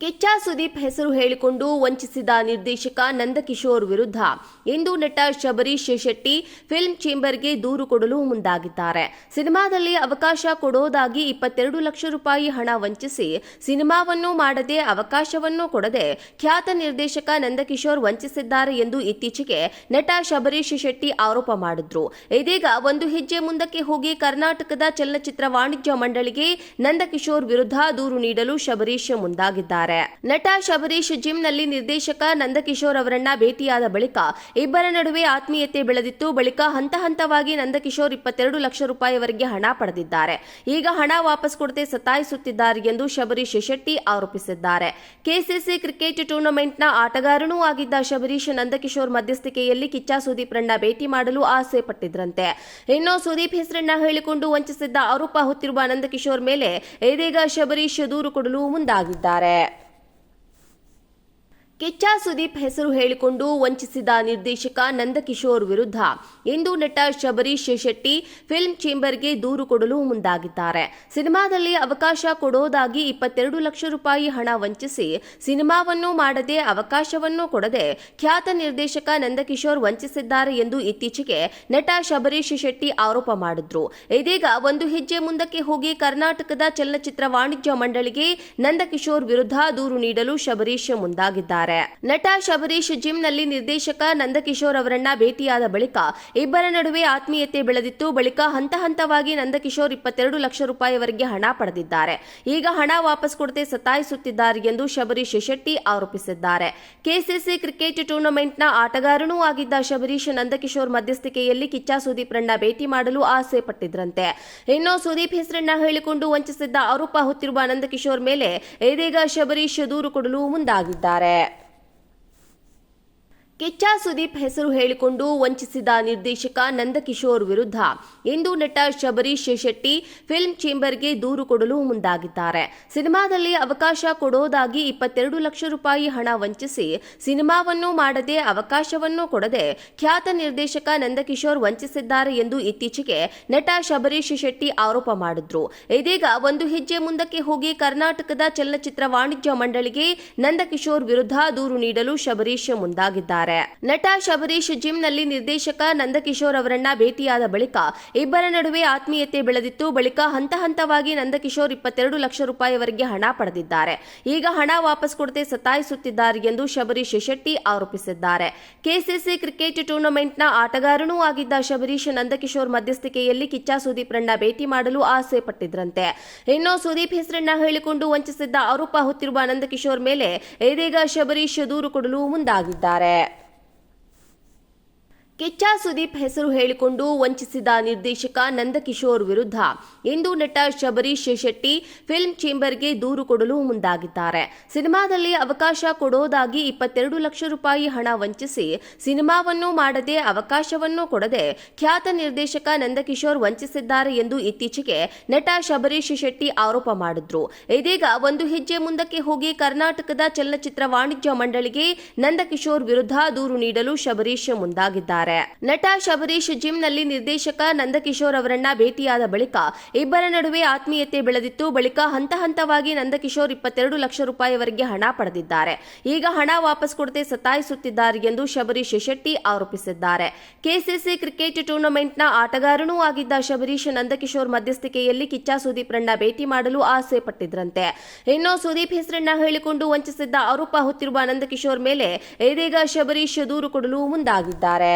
ಕಿಚ್ಚ ಸುದೀಪ್ ಹೆಸರು ಹೇಳಿಕೊಂಡು ವಂಚಿಸಿದ ನಿರ್ದೇಶಕ ನಂದಕಿಶೋರ್ ವಿರುದ್ಧ ಇಂದು ನಟ ಶಬರೀಶ್ ಶೆಟ್ಟಿ ಫಿಲ್ಮ್ ಚೇಂಬರ್ಗೆ ದೂರು ಕೊಡಲು ಮುಂದಾಗಿದ್ದಾರೆ. ಸಿನಿಮಾದಲ್ಲಿ ಅವಕಾಶ ಕೊಡೋದಾಗಿ 22 ಲಕ್ಷ ರೂಪಾಯಿ ಹಣ ವಂಚಿಸಿ ಸಿನಿಮಾವನ್ನು ಮಾಡದೆ ಅವಕಾಶವನ್ನು ಕೊಡದೆ ಖ್ಯಾತ ನಿರ್ದೇಶಕ ನಂದಕಿಶೋರ್ ವಂಚಿಸಿದ್ದಾರೆ ಎಂದು ಇತ್ತೀಚೆಗೆ ನಟ ಶಬರೀಶ್ ಶೆಟ್ಟಿ ಆರೋಪ ಮಾಡಿದ್ರು. ಇದೀಗ ಒಂದು ಹೆಜ್ಜೆ ಮುಂದಕ್ಕೆ ಹೋಗಿ ಕರ್ನಾಟಕದ ಚಲನಚಿತ್ರ ವಾಣಿಜ್ಯ ಮಂಡಳಿಗೆ ನಂದಕಿಶೋರ್ ವಿರುದ್ಧ ದೂರು ನೀಡಲು ಶಬರೀಶ್ ಮುಂದಾಗಿದ್ದಾರೆ. ನಟ ಶಬರೀಶ್ ಜಿಮ್ನಲ್ಲಿ ನಿರ್ದೇಶಕ ನಂದಕಿಶೋರ್ ಅವರನ್ನ ಭೇಟಿಯಾದ ಬಳಿಕ ಇಬ್ಬರ ನಡುವೆ ಆತ್ಮೀಯತೆ ಬೆಳೆದಿತ್ತು. ಬಳಿಕ ಹಂತ ಹಂತವಾಗಿ ನಂದಕಿಶೋರ್ 22 ಲಕ್ಷ ರೂಪಾಯಿವರೆಗೆ ಹಣ ಪಡೆದಿದ್ದಾರೆ. ಈಗ ಹಣ ವಾಪಸ್ ಕೊಡದೆ ಸತಾಯಿಸುತ್ತಿದ್ದಾರೆ ಎಂದು ಶಬರೀಶ್ ಶೆಟ್ಟಿ ಆರೋಪಿಸಿದ್ದಾರೆ. ಕೆಸಿಸಿ ಕ್ರಿಕೆಟ್ ಟೂರ್ನಮೆಂಟ್ನ ಆಟಗಾರನೂ ಆಗಿದ್ದ ಶಬರೀಶ್ ನಂದಕಿಶೋರ್ ಮಧ್ಯಸ್ಥಿಕೆಯಲ್ಲಿ ಕಿಚ್ಚ ಸುದೀಪ್ರನ್ನ ಭೇಟಿ ಮಾಡಲು ಆಸೆ ಪಟ್ಟಿದ್ರಂತೆ. ಇನ್ನು ಸುದೀಪ್ ಹೆಸರನ್ನ ಹೇಳಿಕೊಂಡು ವಂಚಿಸಿದ್ದ ಆರೋಪ ಹೊತ್ತಿರುವ ನಂದಕಿಶೋರ್ ಮೇಲೆ ಇದೀಗ ಶಬರೀಶ್ ದೂರು ಕೊಡಲು ಮುಂದಾಗಿದ್ದಾರೆ. ಕಿಚ್ಚ ಸುದೀಪ್ ಹೆಸರು ಹೇಳಿಕೊಂಡು ವಂಚಿಸಿದ ನಿರ್ದೇಶಕ ನಂದಕಿಶೋರ್ ವಿರುದ್ಧ ಇಂದು ನಟ ಶಬರೀಶ್ ಶೆಟ್ಟಿ ಫಿಲ್ಮ್ ಚೇಂಬರ್ಗೆ ದೂರು ಕೊಡಲು ಮುಂದಾಗಿದ್ದಾರೆ. ಸಿನಿಮಾದಲ್ಲಿ ಅವಕಾಶ ಕೊಡೋದಾಗಿ 22 ಲಕ್ಷ ರೂಪಾಯಿ ಹಣ ವಂಚಿಸಿ ಸಿನಿಮಾವನ್ನು ಮಾಡದೆ ಅವಕಾಶವನ್ನು ಕೊಡದೆ ಖ್ಯಾತ ನಿರ್ದೇಶಕ ನಂದಕಿಶೋರ್ ವಂಚಿಸಿದ್ದಾರೆ ಎಂದು ಇತ್ತೀಚೆಗೆ ನಟ ಶಬರೀಶ್ ಶೆಟ್ಟಿ ಆರೋಪ ಮಾಡಿದ್ರು. ಇದೀಗ ಒಂದು ಹೆಜ್ಜೆ ಮುಂದಕ್ಕೆ ಹೋಗಿ ಕರ್ನಾಟಕದ ಚಲನಚಿತ್ರ ವಾಣಿಜ್ಯ ಮಂಡಳಿಗೆ ನಂದಕಿಶೋರ್ ವಿರುದ್ಧ ದೂರು ನೀಡಲು ಶಬರೀಶ್ ಮುಂದಾಗಿದ್ದಾರೆ. ನಟ ಶಬರೀಶ್ ಜಿಮ್ನಲ್ಲಿ ನಿರ್ದೇಶಕ ನಂದಕಿಶೋರ್ ಅವರನ್ನ ಭೇಟಿಯಾದ ಬಳಿಕ ಇಬ್ಬರ ನಡುವೆ ಆತ್ಮೀಯತೆ ಬೆಳೆದಿತ್ತು. ಬಳಿಕ ಹಂತ ಹಂತವಾಗಿ ನಂದಕಿಶೋರ್ 22 ಲಕ್ಷ ರೂಪಾಯಿವರೆಗೆ ಹಣ ಪಡೆದಿದ್ದಾರೆ. ಈಗ ಹಣ ವಾಪಸ್ ಕೊಡದೆ ಸತಾಯಿಸುತ್ತಿದ್ದಾರೆ ಎಂದು ಶಬರೀಶ್ ಶೆಟ್ಟಿ ಆರೋಪಿಸಿದ್ದಾರೆ. ಕೆಸಿಸಿ ಕ್ರಿಕೆಟ್ ಟೂರ್ನಮೆಂಟ್ನ ಆಟಗಾರನೂ ಆಗಿದ್ದ ಶಬರೀಶ್ ನಂದಕಿಶೋರ್ ಮಧ್ಯಸ್ಥಿಕೆಯಲ್ಲಿ ಕಿಚ್ಚ ಸುದೀಪ್ರನ್ನ ಭೇಟಿ ಮಾಡಲು ಆಸೆ ಪಟ್ಟಿದ್ರಂತೆ. ಇನ್ನು ಸುದೀಪ್ ಹೆಸರನ್ನ ಹೇಳಿಕೊಂಡು ವಂಚಿಸಿದ್ದ ಆರೋಪ ಹೊತ್ತಿರುವ ನಂದಕಿಶೋರ್ ಮೇಲೆ ಇದೀಗ ಶಬರೀಶ್ ದೂರು ಕೊಡಲು ಮುಂದಾಗಿದ್ದಾರೆ. ಕಿಚ್ಚ ಸುದೀಪ್ ಹೆಸರು ಹೇಳಿಕೊಂಡು ವಂಚಿಸಿದ ನಿರ್ದೇಶಕ ನಂದಕಿಶೋರ್ ವಿರುದ್ಧ ಇಂದು ನಟ ಶಬರೀಶ್ ಶೆಟ್ಟಿ ಫಿಲ್ಮ್ ಚೇಂಬರ್ಗೆ ದೂರು ಕೊಡಲು ಮುಂದಾಗಿದ್ದಾರೆ. ಸಿನಿಮಾದಲ್ಲಿ ಅವಕಾಶ ಕೊಡೋದಾಗಿ 22 ಲಕ್ಷ ರೂಪಾಯಿ ಹಣ ವಂಚಿಸಿ ಸಿನಿಮಾವನ್ನು ಮಾಡದೆ ಅವಕಾಶವನ್ನು ಕೊಡದೆ ಖ್ಯಾತ ನಿರ್ದೇಶಕ ನಂದಕಿಶೋರ್ ವಂಚಿಸಿದ್ದಾರೆ ಎಂದು ಇತ್ತೀಚೆಗೆ ನಟ ಶಬರೀಶ್ ಶೆಟ್ಟಿ ಆರೋಪ ಮಾಡಿದ್ರು. ಇದೀಗ ಒಂದು ಹೆಜ್ಜೆ ಮುಂದಕ್ಕೆ ಹೋಗಿ ಕರ್ನಾಟಕದ ಚಲನಚಿತ್ರ ವಾಣಿಜ್ಯ ಮಂಡಳಿಗೆ ನಂದಕಿಶೋರ್ ವಿರುದ್ಧ ದೂರು ನೀಡಲು ಶಬರೀಶ್ ಮುಂದಾಗಿದ್ದಾರೆ. ನಟ ಶಬರೀಶ್ ಜಿಮ್ನಲ್ಲಿ ನಿರ್ದೇಶಕ ನಂದಕಿಶೋರ್ ಅವರನ್ನ ಭೇಟಿಯಾದ ಬಳಿಕ ಇಬ್ಬರ ನಡುವೆ ಆತ್ಮೀಯತೆ ಬೆಳೆದಿತ್ತು. ಬಳಿಕ ಹಂತ ಹಂತವಾಗಿ ನಂದಕಿಶೋರ್ 22 ಲಕ್ಷ ರೂಪಾಯಿವರೆಗೆ ಹಣ ಪಡೆದಿದ್ದಾರೆ. ಈಗ ಹಣ ವಾಪಸ್ ಕೊಡದೆ ಸತಾಯಿಸುತ್ತಿದ್ದಾರೆ ಎಂದು ಶಬರೀಶ್ ಶೆಟ್ಟಿ ಆರೋಪಿಸಿದ್ದಾರೆ. ಕೆಸಿಸಿ ಕ್ರಿಕೆಟ್ ಟೂರ್ನಮೆಂಟ್ನ ಆಟಗಾರನೂ ಆಗಿದ್ದ ಶಬರೀಶ್ ನಂದಕಿಶೋರ್ ಮಧ್ಯಸ್ಥಿಕೆಯಲ್ಲಿ ಕಿಚ್ಚ ಸುದೀಪ್ರನ್ನ ಭೇಟಿ ಮಾಡಲು ಆಸೆ ಪಟ್ಟಿದ್ರಂತೆ. ಇನ್ನು ಸುದೀಪ್ ಹೆಸರನ್ನ ಹೇಳಿಕೊಂಡು ವಂಚಿಸಿದ್ದ ಆರೋಪ ಹೊತ್ತಿರುವ ನಂದಕಿಶೋರ್ ಮೇಲೆ ಇದೀಗ ಶಬರೀಶ್ ದೂರು ಕೊಡಲು ಮುಂದಾಗಿದ್ದಾರೆ. ಕಿಚ್ಚ ಸುದೀಪ್ ಹೆಸರು ಹೇಳಿಕೊಂಡು ವಂಚಿಸಿದ ನಿರ್ದೇಶಕ ನಂದಕಿಶೋರ್ ವಿರುದ್ಧ ಇಂದು ನಟ ಶಬರೀಶ್ ಶೆಟ್ಟಿ ಫಿಲ್ಮ್ ಚೇಂಬರ್ಗೆ ದೂರು ಕೊಡಲು ಮುಂದಾಗಿದ್ದಾರೆ. ಸಿನಿಮಾದಲ್ಲಿ ಅವಕಾಶ ಕೊಡೋದಾಗಿ 22 ಲಕ್ಷ ರೂಪಾಯಿ ಹಣ ವಂಚಿಸಿ ಸಿನಿಮಾವನ್ನು ಮಾಡದೆ ಅವಕಾಶವನ್ನು ಕೊಡದೆ ಖ್ಯಾತ ನಿರ್ದೇಶಕ ನಂದಕಿಶೋರ್ ವಂಚಿಸಿದ್ದಾರೆ ಎಂದು ಇತ್ತೀಚೆಗೆ ನಟ ಶಬರೀಶ್ ಶೆಟ್ಟಿ ಆರೋಪ ಮಾಡಿದ್ರು. ಇದೀಗ ಒಂದು ಹೆಜ್ಜೆ ಮುಂದಕ್ಕೆ ಹೋಗಿ ಕರ್ನಾಟಕದ ಚಲನಚಿತ್ರ ವಾಣಿಜ್ಯ ಮಂಡಳಿಗೆ ನಂದಕಿಶೋರ್ ವಿರುದ್ಧ ದೂರು ನೀಡಲು ಶಬರೀಶ್ ಮುಂದಾಗಿದ್ದಾರೆ. ನಟ ಶಬರೀಶ್ ಜಿಮ್ನಲ್ಲಿ ನಿರ್ದೇಶಕ ನಂದಕಿಶೋರ್ ಅವರನ್ನ ಭೇಟಿಯಾದ ಬಳಿಕ ಇಬ್ಬರ ನಡುವೆ ಆತ್ಮೀಯತೆ ಬೆಳೆದಿತ್ತು. ಬಳಿಕ ಹಂತ ಹಂತವಾಗಿ ನಂದಕಿಶೋರ್ 22 ಲಕ್ಷ ರೂಪಾಯಿವರೆಗೆ ಹಣ ಪಡೆದಿದ್ದಾರೆ. ಈಗ ಹಣ ವಾಪಸ್ ಕೊಡದೆ ಸತಾಯಿಸುತ್ತಿದ್ದಾರೆ ಎಂದು ಶಬರೀಶ್ ಶೆಟ್ಟಿ ಆರೋಪಿಸಿದ್ದಾರೆ. ಕೆಸಿಸಿ ಕ್ರಿಕೆಟ್ ಟೂರ್ನಮೆಂಟ್ನ ಆಟಗಾರನೂ ಆಗಿದ್ದ ಶಬರೀಶ್ ನಂದಕಿಶೋರ್ ಮಧ್ಯಸ್ಥಿಕೆಯಲ್ಲಿ ಕಿಚ್ಚ ಸುದೀಪ್ರನ್ನ ಭೇಟಿ ಮಾಡಲು ಆಸೆ ಪಟ್ಟಿದ್ರಂತೆ. ಇನ್ನು ಸುದೀಪ್ ಹೆಸರನ್ನ ಹೇಳಿಕೊಂಡು ವಂಚಿಸಿದ್ದ ಆರೋಪ ಹೊತ್ತಿರುವ ನಂದಕಿಶೋರ್ ಮೇಲೆ ಇದೀಗ ಶಬರೀಶ್ ದೂರು ಕೊಡಲು ಮುಂದಾಗಿದ್ದಾರೆ.